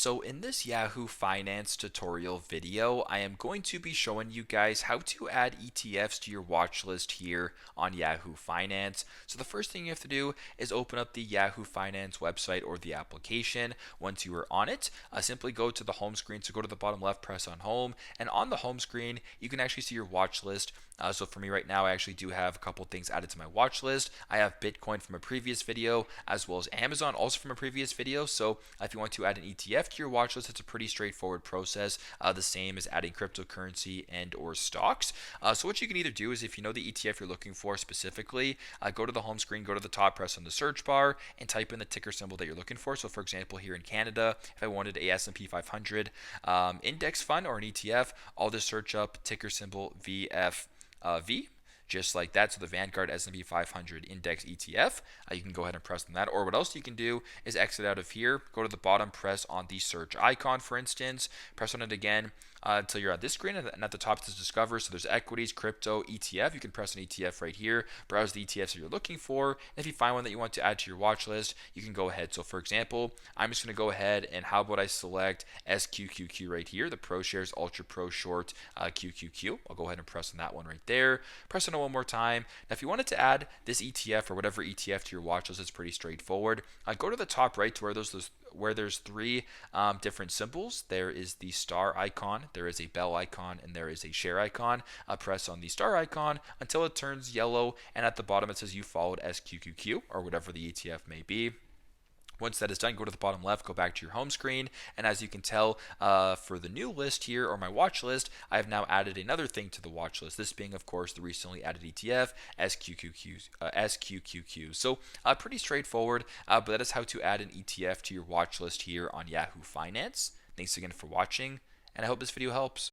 So in this Yahoo Finance tutorial video, I am going to be showing you guys how to add ETFs to your watch list here on Yahoo Finance. So the first thing you have to do is open up the Yahoo Finance website or the application. Once you are on it, simply go to the home screen. So go to the bottom left, press on home, and on the home screen, you can actually see your watch list. So for me right now, I actually do have a couple things added to my watch list. I have Bitcoin from a previous video, as well as Amazon also from a previous video. So if you want to add an ETF to your watch list, it's a pretty straightforward process. The same as adding cryptocurrency and or stocks. So what you can either do is, if you know the ETF you're looking for specifically, go to the home screen, go to the top, press on the search bar, and type in the ticker symbol that you're looking for. So for example, here in Canada, if I wanted a S&P 500 index fund or an ETF, I'll just search up ticker symbol VFV, just like that. So the Vanguard S&P 500 Index ETF, you can go ahead and press on that. Or what else you can do is exit out of here, go to the bottom, press on the search icon, for instance, press on it again until you're on this screen, and at the top it says Discover. So there's equities, crypto, ETF. You can press an ETF right here, browse the ETFs that you're looking for, and if you find one that you want to add to your watch list, you can go ahead. So for example, I'm just going to go ahead and how about I select SQQQ right here, the ProShares Ultra Pro Short QQQ. I'll go ahead and press on that one right there. Press on it one more time. Now, if you wanted to add this ETF or whatever ETF to your watch list, it's pretty straightforward. Go to the top right to where there's three different symbols. There is the star icon, there is a bell icon, and there is a share icon. Press on the star icon until it turns yellow, and at the bottom it says you followed SQQQ or whatever the ETF may be. Once that is done, go to the bottom left, go back to your home screen, and as you can tell, for the new list here, or my watch list, I have now added another thing to the watch list, this being, of course, the recently added ETF, SQQQ. So pretty straightforward, but that is how to add an ETF to your watch list here on Yahoo Finance. Thanks again for watching, and I hope this video helps.